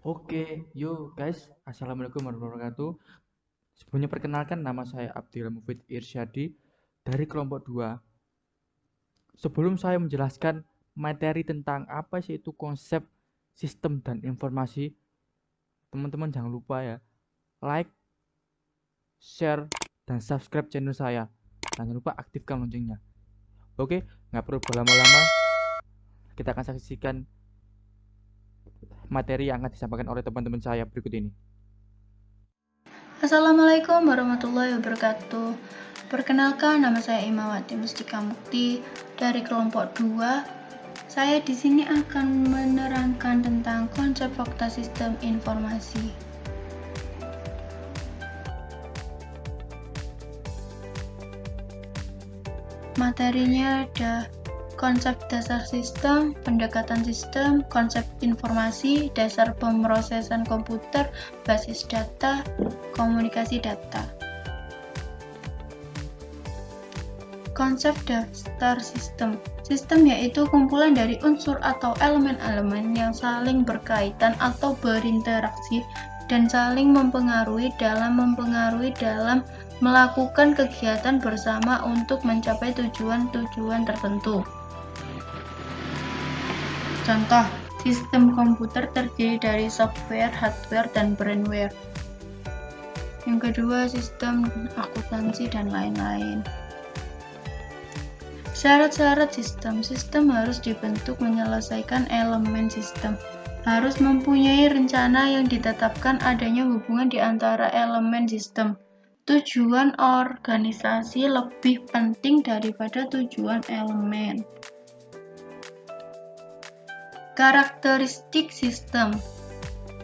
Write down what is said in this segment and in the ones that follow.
Oke, yuk guys. Assalamualaikum warahmatullahi wabarakatuh. Sebelumnya perkenalkan, nama saya Abdil Mufid Irsyadi dari kelompok 2. Sebelum saya menjelaskan materi tentang apa sih itu konsep sistem dan informasi, teman-teman jangan lupa ya, like, share, dan subscribe channel saya. Jangan lupa aktifkan loncengnya. Oke, nggak perlu berlama-lama, kita akan saksikan materi yang akan disampaikan oleh teman-teman saya berikut ini. Assalamualaikum warahmatullahi wabarakatuh. Perkenalkan, nama saya Imawati Mustika Mukti dari kelompok 2. Saya di sini akan menerangkan tentang konsep fakta sistem informasi. Materinya ada konsep dasar sistem, pendekatan sistem, konsep informasi, dasar pemrosesan komputer, basis data, komunikasi data. Konsep dasar sistem. Sistem yaitu kumpulan dari unsur atau elemen-elemen yang saling berkaitan atau berinteraksi dan saling mempengaruhi dalam melakukan kegiatan bersama untuk mencapai tujuan-tujuan tertentu. Contoh, sistem komputer terdiri dari software, hardware, dan firmware. Yang kedua, sistem akuntansi dan lain-lain. Syarat-syarat sistem. Sistem harus dibentuk menyelesaikan elemen sistem. Harus mempunyai rencana yang ditetapkan adanya hubungan di antara elemen sistem. Tujuan organisasi lebih penting daripada tujuan elemen. Karakteristik sistem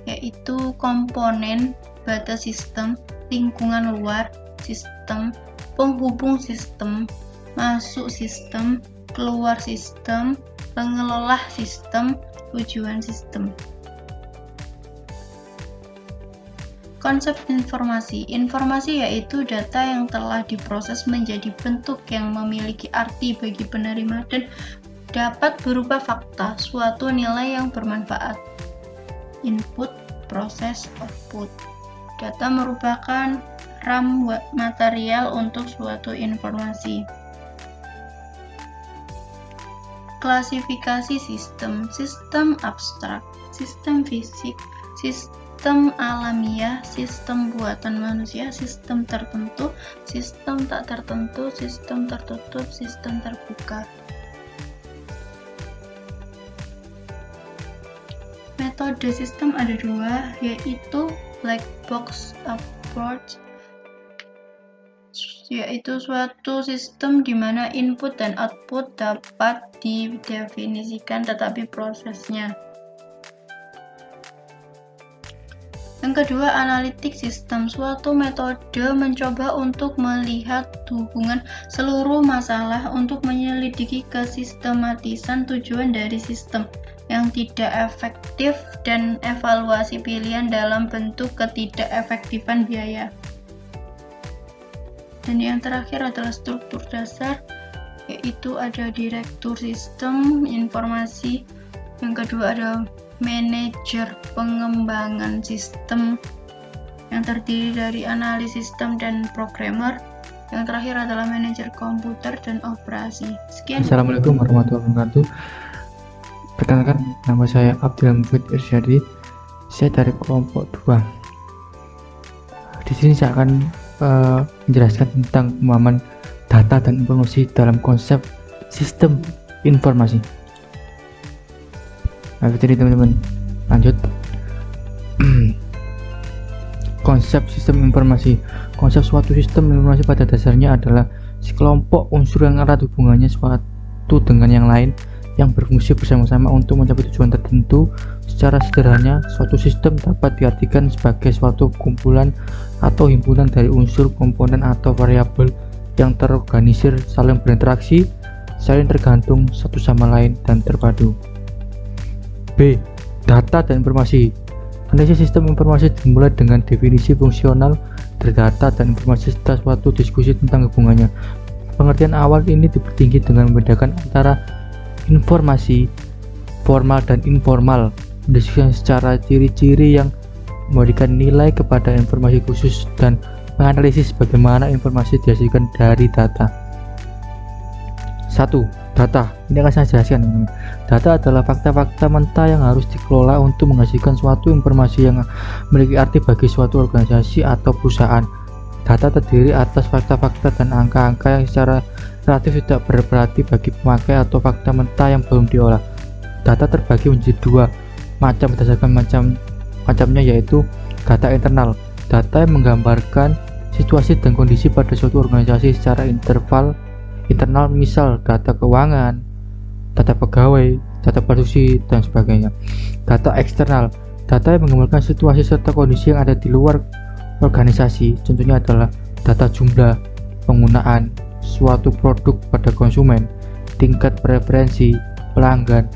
yaitu komponen, batas sistem, lingkungan luar sistem, penghubung sistem, masuk sistem, keluar sistem, pengelola sistem, tujuan sistem. Konsep informasi. Informasi yaitu data yang telah diproses menjadi bentuk yang memiliki arti bagi penerima dan dapat berupa fakta, suatu nilai yang bermanfaat. Input, proses, output. Data merupakan RAM material untuk suatu informasi. Klasifikasi sistem. Sistem abstrak, sistem fisik, sistem alamiah, sistem buatan manusia, sistem tertentu, sistem tak tertentu, sistem tertutup, sistem terbuka. Metode sistem ada dua, yaitu black box approach, yaitu suatu sistem di mana input dan output dapat didefinisikan tetapi prosesnya. Yang kedua, analitik sistem, suatu metode mencoba untuk melihat hubungan seluruh masalah untuk menyelidiki kesistematisan tujuan dari sistem yang tidak efektif dan evaluasi pilihan dalam bentuk ketidakefektifan biaya. Dan yang terakhir adalah struktur dasar, yaitu ada direktur sistem informasi, yang kedua ada manajer pengembangan sistem yang terdiri dari analis sistem dan programmer, yang terakhir adalah manajer komputer dan operasi. Sekian. Assalamualaikum warahmatullahi wabarakatuh. Perkenalkan, nama saya Abdil Mufid Irsyadi. Saya dari kelompok 2. Di sini saya akan menjelaskan tentang pemahaman data dan informasi dalam konsep sistem informasi. Nah, jadi teman-teman, lanjut. Konsep sistem informasi. Konsep suatu sistem informasi pada dasarnya adalah sekelompok unsur yang erat hubungannya suatu dengan yang lain yang berfungsi bersama-sama untuk mencapai tujuan tertentu. Secara sederhana, suatu sistem dapat diartikan sebagai suatu kumpulan atau himpunan dari unsur, komponen, atau variabel yang terorganisir, saling berinteraksi, saling tergantung satu sama lain, dan terpadu. B. Data dan informasi. Analisis sistem informasi dimulai dengan definisi fungsional dari data dan informasi serta suatu diskusi tentang hubungannya. Pengertian awal ini dipertinggi dengan membedakan antara informasi formal dan informal. mendiskusikan secara ciri-ciri yang memberikan nilai kepada informasi khusus, dan menganalisis bagaimana informasi dihasilkan dari data. 1. Data. Ini akan saya jelaskan. Data adalah fakta-fakta mentah yang harus dikelola untuk menghasilkan suatu informasi yang memiliki arti bagi suatu organisasi atau perusahaan. Data terdiri atas fakta-fakta dan angka-angka yang secara relatif tidak berarti bagi pemakai atau fakta mentah yang belum diolah. Data terbagi menjadi dua macam berdasarkan macamnya, yaitu data internal, data yang menggambarkan situasi dan kondisi pada suatu organisasi secara internal, misal data keuangan, data pegawai, data produksi, dan sebagainya. Data eksternal, data yang menggambarkan situasi serta kondisi yang ada di luar organisasi, contohnya adalah data jumlah penggunaan suatu produk pada konsumen, tingkat preferensi pelanggan,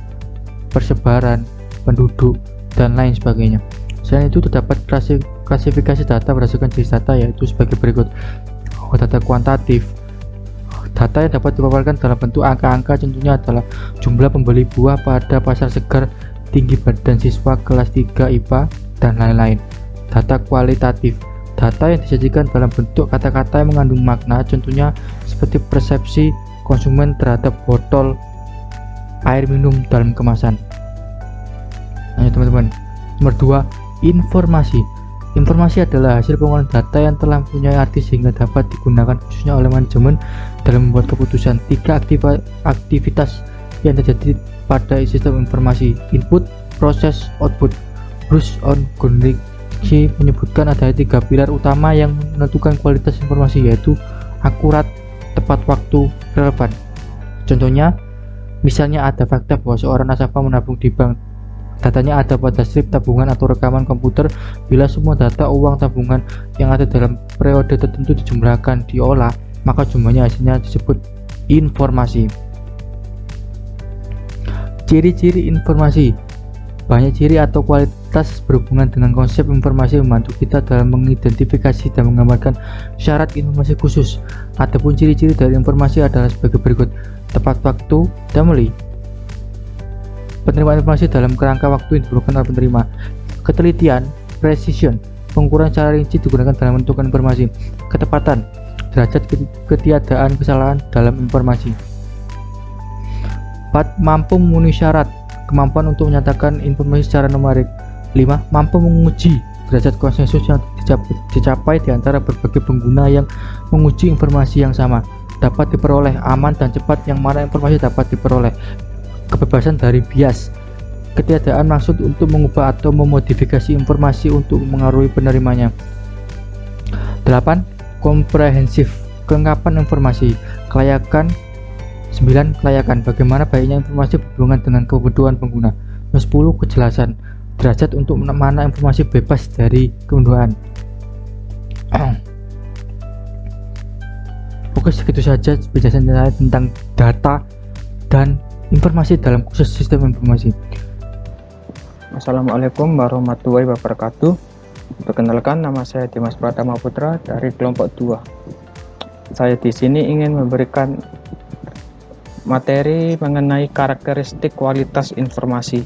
persebaran penduduk, dan lain sebagainya. Selain itu, terdapat klasifikasi data berdasarkan jenis data, yaitu sebagai berikut. Data kuantitatif, data yang dapat dipaparkan dalam bentuk angka-angka, contohnya adalah jumlah pembeli buah pada pasar segar, tinggi badan siswa kelas 3 IPA, dan lain-lain. Data kualitatif, data yang disajikan dalam bentuk kata-kata yang mengandung makna, contohnya seperti persepsi konsumen terhadap botol air minum dalam kemasan. Lanjut teman-teman. Nomor 2, informasi. Informasi adalah hasil pengolahan data yang telah mempunyai arti sehingga dapat digunakan khususnya oleh manajemen dalam membuat keputusan. 3 aktivitas yang terjadi pada sistem informasi: input, proses, output. Bruce on Gunriki menyebutkan ada 3 pilar utama yang menentukan kualitas informasi, yaitu akurat, tepat waktu, relevan. Contohnya, misalnya ada fakta bahwa seorang nasabah menabung di bank. Datanya ada pada slip tabungan atau rekaman komputer. Bila semua data uang tabungan yang ada dalam periode tertentu dijumlahkan diolah, maka jumlahnya hasilnya disebut informasi. Ciri-ciri informasi. Banyak ciri atau kualitas berhubungan dengan konsep informasi membantu kita dalam mengidentifikasi dan menggambarkan syarat informasi khusus. Adapun ciri-ciri dari informasi adalah sebagai berikut: tepat waktu, dameli. Penerimaan informasi dalam kerangka waktu yang diperlukan oleh penerima. Ketelitian, precision, pengukuran secara rinci digunakan dalam menentukan informasi. Ketepatan, derajat ketiadaan kesalahan dalam informasi. 4. Mampu memenuhi syarat, kemampuan untuk menyatakan informasi secara numerik. 5. Mampu menguji, derajat konsensus yang dicapai di antara berbagai pengguna yang menguji informasi yang sama. Dapat diperoleh, aman dan cepat, yang mana informasi dapat diperoleh. Kebebasan dari bias, ketiadaan maksud untuk mengubah atau memodifikasi informasi untuk mengaruhi penerimanya. 8. Komprehensif, kelengkapan informasi, kelayakan. 9. Kelayakan, bagaimana baiknya informasi berhubungan dengan kebutuhan pengguna. 10. Kejelasan, derajat untuk mana informasi bebas dari kebodohan. Oke, segitu saja penjelasan saya tentang data dan informasi dalam khusus sistem informasi. Assalamualaikum warahmatullahi wabarakatuh. Perkenalkan, nama saya Dimas Pratama Putra dari kelompok 2. Saya di sini ingin memberikan materi mengenai karakteristik kualitas informasi.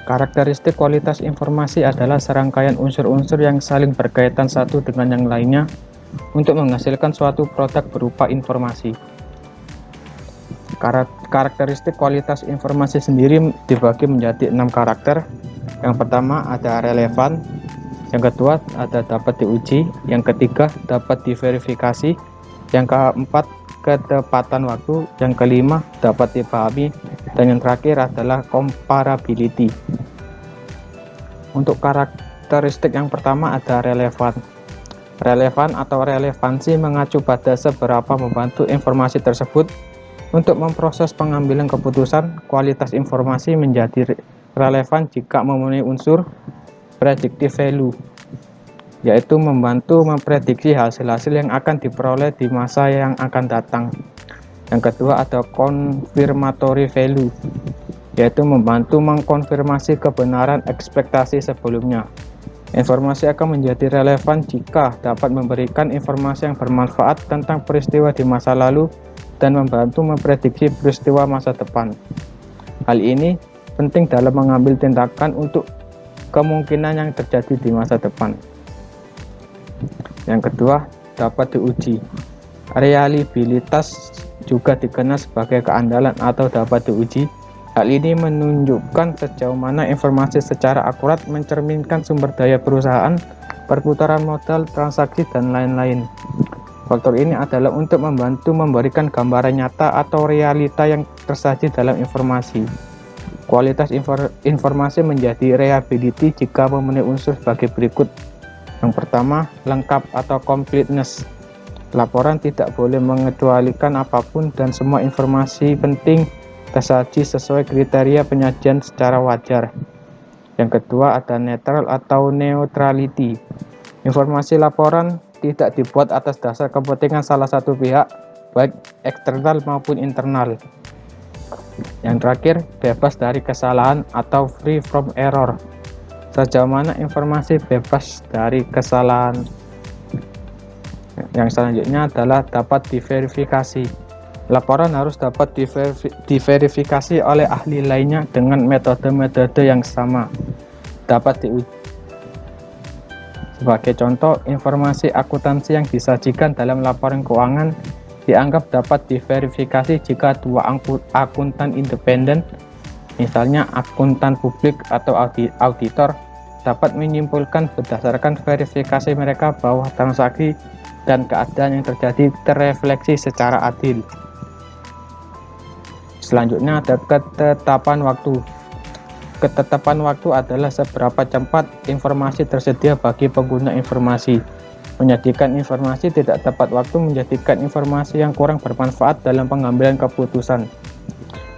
Karakteristik kualitas informasi adalah serangkaian unsur-unsur yang saling berkaitan satu dengan yang lainnya untuk menghasilkan suatu produk berupa informasi. Karakteristik kualitas informasi sendiri dibagi menjadi 6 karakter. Yang pertama ada relevan, yang kedua ada dapat diuji, yang ketiga dapat diverifikasi, yang keempat ketepatan waktu, yang kelima dapat dipahami, dan yang terakhir adalah comparability. Untuk karakteristik yang pertama ada relevan. Relevan atau relevansi mengacu pada seberapa membantu informasi tersebut untuk memproses pengambilan keputusan. Kualitas informasi menjadi relevan jika memenuhi unsur predictive value, yaitu membantu memprediksi hasil-hasil yang akan diperoleh di masa yang akan datang. Yang kedua ada confirmatory value, yaitu membantu mengkonfirmasi kebenaran ekspektasi sebelumnya. Informasi akan menjadi relevan jika dapat memberikan informasi yang bermanfaat tentang peristiwa di masa lalu dan membantu memprediksi peristiwa masa depan. Hal ini penting dalam mengambil tindakan untuk kemungkinan yang terjadi di masa depan. Yang kedua, dapat diuji. Reliabilitas juga dikenal sebagai keandalan atau dapat diuji. Hal ini menunjukkan sejauh mana informasi secara akurat mencerminkan sumber daya perusahaan, perputaran modal, transaksi, dan lain-lain. Faktor ini adalah untuk membantu memberikan gambaran nyata atau realita yang tersaji dalam informasi. Kualitas informasi menjadi reliability jika memenuhi unsur sebagai berikut. Yang pertama, lengkap atau completeness. Laporan tidak boleh mengecualikan apapun dan semua informasi penting tersaji sesuai kriteria penyajian secara wajar. Yang kedua, ada netral atau neutrality. Informasi laporan tidak dibuat atas dasar kepentingan salah satu pihak, baik eksternal maupun internal. Yang terakhir, bebas dari kesalahan atau free from error. Sejauh mana informasi bebas dari kesalahan? Yang selanjutnya adalah dapat diverifikasi. Laporan harus dapat diverifikasi oleh ahli lainnya dengan metode-metode yang sama. Dapat diuji. Sebagai contoh, informasi akuntansi yang disajikan dalam laporan keuangan dianggap dapat diverifikasi jika dua akuntan independen, misalnya akuntan publik atau auditor, dapat menyimpulkan berdasarkan verifikasi mereka bahwa transaksi dan keadaan yang terjadi terrefleksi secara adil. Selanjutnya ada ketetapan waktu. Ketetapan waktu adalah seberapa cepat informasi tersedia bagi pengguna informasi. Menjadikan informasi tidak tepat waktu menjadikan informasi yang kurang bermanfaat dalam pengambilan keputusan.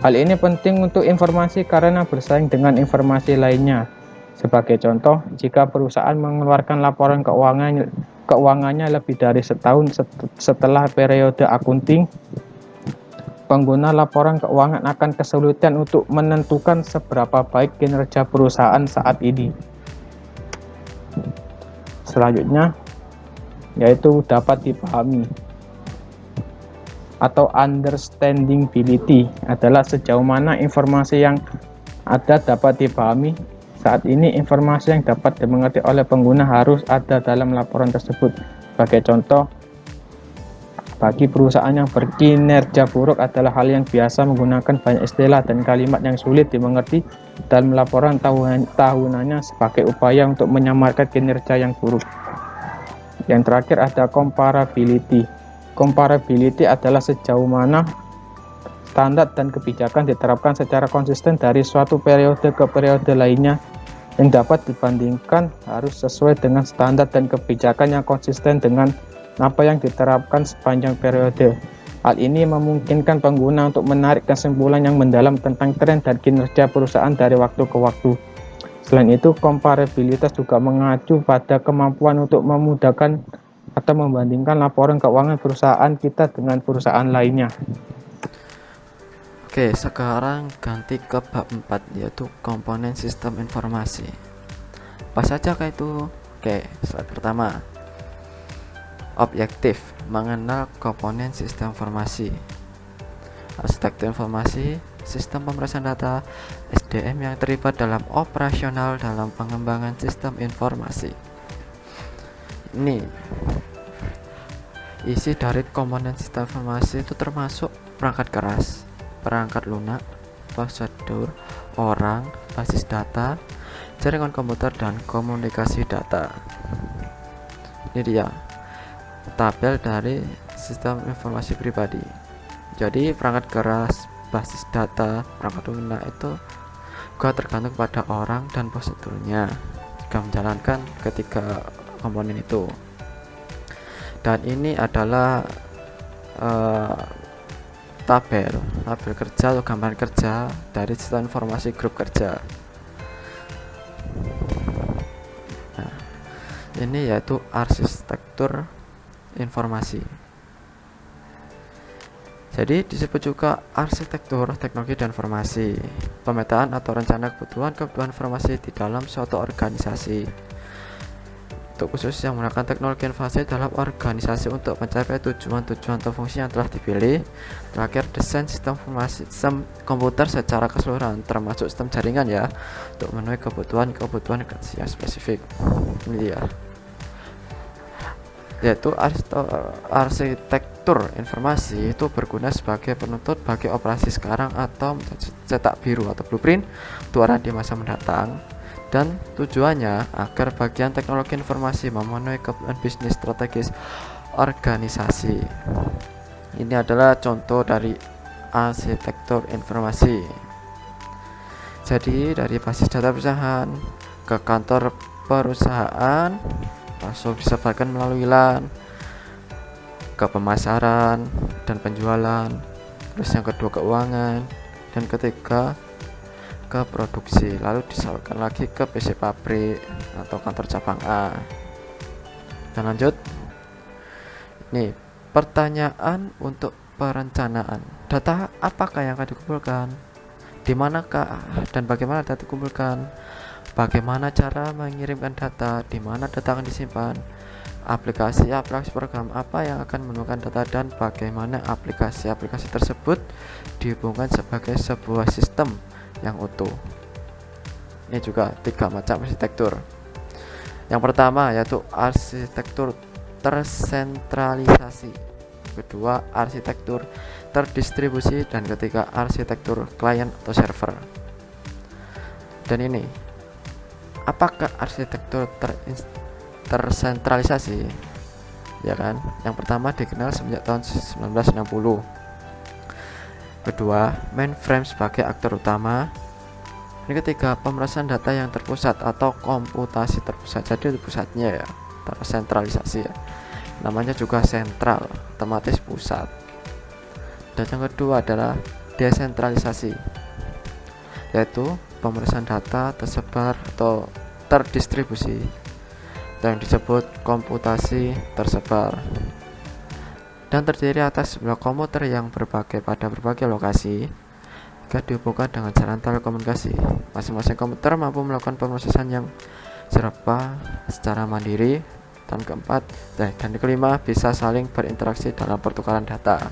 Hal ini penting untuk informasi karena bersaing dengan informasi lainnya. Sebagai contoh, jika perusahaan mengeluarkan laporan keuangannya lebih dari setahun setelah periode akunting, pengguna laporan keuangan akan kesulitan untuk menentukan seberapa baik kinerja perusahaan saat ini. Selanjutnya, yaitu dapat dipahami atau understandability adalah sejauh mana informasi yang ada dapat dipahami. Saat ini informasi yang dapat dimengerti oleh pengguna harus ada dalam laporan tersebut. Sebagai contoh, bagi perusahaan yang berkinerja buruk adalah hal yang biasa menggunakan banyak istilah dan kalimat yang sulit dimengerti dalam laporan tahunannya sebagai upaya untuk menyamarkan kinerja yang buruk. Yang terakhir ada comparability. Comparability adalah sejauh mana standar dan kebijakan diterapkan secara konsisten dari suatu periode ke periode lainnya. Yang dapat dibandingkan harus sesuai dengan standar dan kebijakan yang konsisten dengan apa yang diterapkan sepanjang periode. Hal ini memungkinkan pengguna untuk menarik kesimpulan yang mendalam tentang tren dan kinerja perusahaan dari waktu ke waktu. Selain itu, komparabilitas juga mengacu pada kemampuan untuk memudahkan atau membandingkan laporan keuangan perusahaan kita dengan perusahaan lainnya. Oke, sekarang ganti ke bab 4, yaitu komponen sistem informasi. Apa saja kayak itu? Oke, slide pertama. Objektif, mengenal komponen sistem informasi. Arsitektur informasi, sistem pemrosesan data, SDM yang terlibat dalam operasional dalam pengembangan sistem informasi. Ini isi dari komponen sistem informasi itu termasuk perangkat keras, perangkat lunak, prosedur, orang, basis data, jaringan komputer, dan komunikasi data. Ini dia tabel dari sistem informasi pribadi. Jadi perangkat keras, basis data, perangkat lunak itu juga tergantung pada orang dan prosedurnya jika menjalankan ketiga komponen itu. Dan ini adalah tabel kerja atau gambaran kerja dari sistem informasi grup kerja. Nah, ini yaitu arsitektur informasi. Jadi disebut juga arsitektur teknologi dan informasi, pemetaan atau rencana kebutuhan informasi di dalam suatu organisasi. Untuk khusus yang menggunakan teknologi informasi dalam organisasi untuk mencapai tujuan-tujuan atau fungsi yang telah dipilih. Terakhir, desain sistem informasi, sistem komputer secara keseluruhan termasuk sistem jaringan ya, untuk memenuhi kebutuhan yang spesifik. Ini dia, yaitu arsitektur informasi itu berguna sebagai penuntut bagi operasi sekarang atau cetak biru atau blueprint untuk arah di masa mendatang, dan tujuannya agar bagian teknologi informasi memenuhi kebutuhan bisnis strategis organisasi. Ini adalah contoh dari arsitektur informasi. Jadi dari basis data perusahaan ke kantor perusahaan, langsung disebarkan melalui LAN ke pemasaran dan penjualan, terus yang kedua keuangan, dan ketiga ke produksi, lalu disalurkan lagi ke PC pabrik atau kantor cabang A. Dan lanjut, nih pertanyaan untuk perencanaan. Data apakah yang akan dikumpulkan? Di manakah dan bagaimana data dikumpulkan? Bagaimana cara mengirimkan data? Di mana data akan disimpan? Aplikasi program apa yang akan menemukan data, dan bagaimana aplikasi tersebut dihubungkan sebagai sebuah sistem yang utuh. Ini juga 3 macam arsitektur. Yang pertama yaitu arsitektur tersentralisasi, kedua arsitektur terdistribusi, dan ketiga arsitektur klien atau server. Dan ini, apakah arsitektur tersentralisasi? Ya kan, yang pertama dikenal semenjak tahun 1960. Kedua, mainframe sebagai aktor utama. Ini ketiga, pemrosesan data yang terpusat atau komputasi terpusat. Jadi pusatnya ya tersentralisasi ya. Namanya juga sentral, otomatis pusat. Dan yang kedua adalah desentralisasi, yaitu pemrosesan data tersebar atau terdistribusi, yang disebut komputasi tersebar, dan terdiri atas sebuah komputer yang pada berbagai lokasi jika dihubungkan dengan jaringan telekomunikasi. Masing-masing komputer mampu melakukan pemrosesan yang serupa secara mandiri. Dan kelima, bisa saling berinteraksi dalam pertukaran data.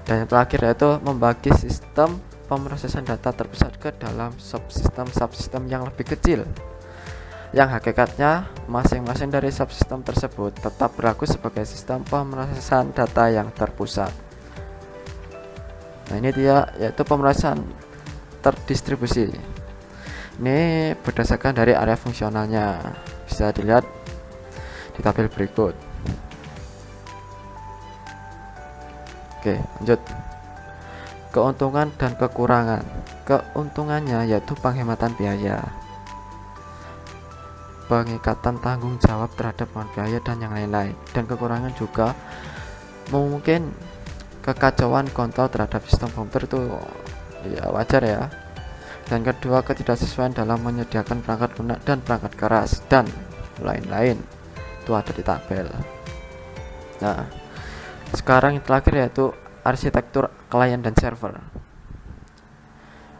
Dan yang terakhir yaitu membagi sistem pemrosesan data terpusat ke dalam subsistem yang lebih kecil, yang hakikatnya masing-masing dari subsistem tersebut tetap berlaku sebagai sistem pemrosesan data yang terpusat. Nah, ini dia, yaitu pemrosesan terdistribusi. Ini berdasarkan dari area fungsionalnya, bisa dilihat di tabel berikut. Oke, lanjut. Keuntungan dan kekurangan. Keuntungannya yaitu penghematan biaya, pengikatan tanggung jawab terhadap biaya, dan yang lain-lain. Dan kekurangan juga mungkin kekacauan kontrol terhadap sistem komputer, itu ya wajar ya. Dan kedua, ketidaksesuaian dalam menyediakan perangkat lunak dan perangkat keras, dan lain-lain. Itu ada di tabel. Nah, sekarang yang terakhir yaitu arsitektur klien dan server.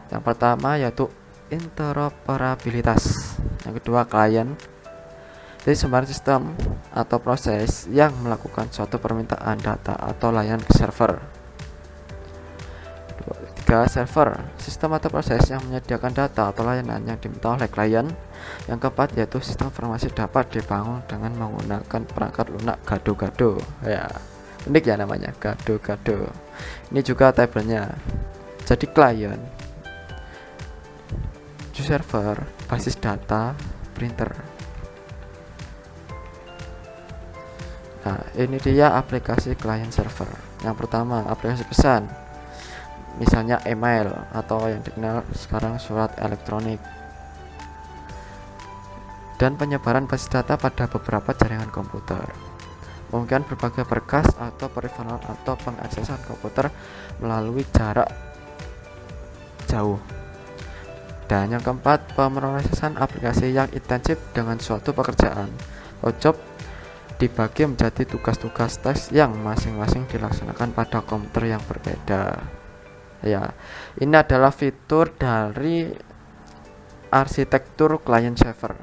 Yang pertama yaitu interoperabilitas. Yang kedua klien, jadi sembarang sistem atau proses yang melakukan suatu permintaan data atau layanan ke server. Ketiga, server, sistem atau proses yang menyediakan data atau layanan yang diminta oleh klien. Yang keempat yaitu sistem informasi dapat dibangun dengan menggunakan perangkat lunak gado-gado. Ya, unik ya namanya, gado-gado. Ini juga tabelnya. Jadi klien, server, basis data, printer. Nah, ini dia aplikasi klien server. Yang pertama, aplikasi pesan, misalnya email atau yang dikenal sekarang surat elektronik, dan penyebaran basis data pada beberapa jaringan komputer, mungkin berbagai berkas atau perizinan atau pengaksesan komputer melalui jarak jauh. Dan yang keempat, pemrosesan aplikasi yang intensif dengan suatu pekerjaan atau job dibagi menjadi tugas-tugas tes yang masing-masing dilaksanakan pada komputer yang berbeda. Ya, ini adalah fitur dari arsitektur client server.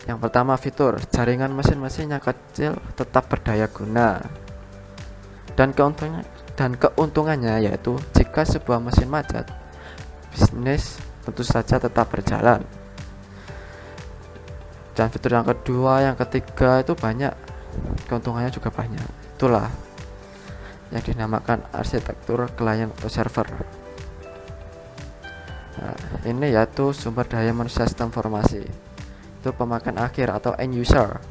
Yang pertama, fitur jaringan mesin-mesin yang kecil tetap berdaya guna. Dan keuntungannya yaitu jika sebuah mesin macet, bisnis tentu saja tetap berjalan. Dan fitur yang kedua, yang ketiga itu banyak, keuntungannya juga banyak. Itulah yang dinamakan arsitektur client atau server. Nah, ini yaitu sumber daya manusia sistem informasi. Itu pemakaian akhir atau end user.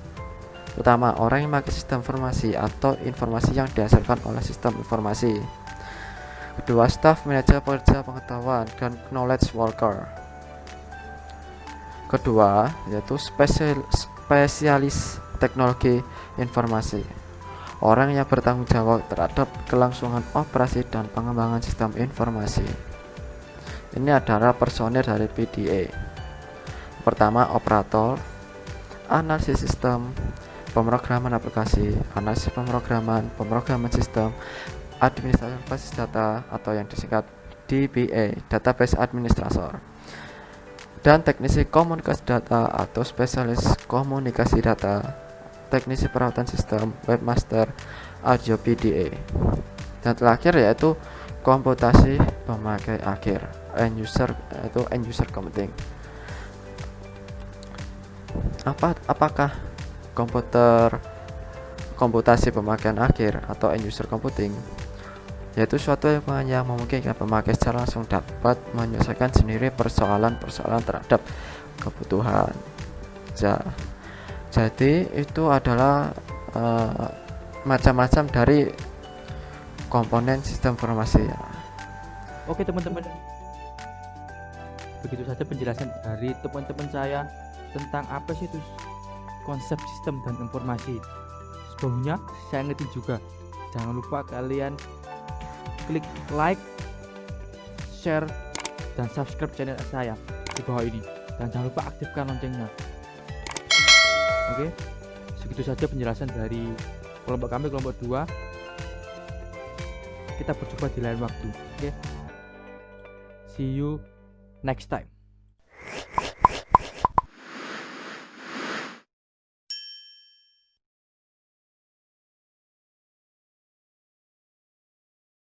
Pertama, orang yang memakai sistem informasi atau informasi yang dihasilkan oleh sistem informasi. Kedua, staff, manajer, pekerja pengetahuan, dan knowledge worker. Kedua, yaitu spesialis teknologi informasi. Orang yang bertanggung jawab terhadap kelangsungan operasi dan pengembangan sistem informasi. Ini adalah personil dari PDA. Pertama, operator, analisis sistem, pemrograman aplikasi, analisis pemrograman sistem, administrator basis data atau yang disingkat DBA, database administrator, dan teknisi komunikasi data atau spesialis komunikasi data, teknisi perawatan sistem, webmaster, audio PDA. Dan terakhir yaitu komputasi pemakai akhir, end user computing. Apakah komputasi pemakaian akhir atau end user computing? Yaitu suatu yang memungkinkan pemakai secara langsung dapat menyelesaikan sendiri persoalan-persoalan terhadap kebutuhan. Jadi itu adalah macam-macam dari komponen sistem informasi ya. Oke teman-teman, begitu saja penjelasan dari teman-teman saya tentang apa sih itu konsep sistem dan informasi. Sebelumnya saya ingetin juga, jangan lupa kalian klik like, share, dan subscribe channel saya di bawah ini, dan jangan lupa aktifkan loncengnya. Oke, segitu saja penjelasan dari kelompok kami, kelompok 2. Kita berjumpa di lain waktu. Oke, see you next time.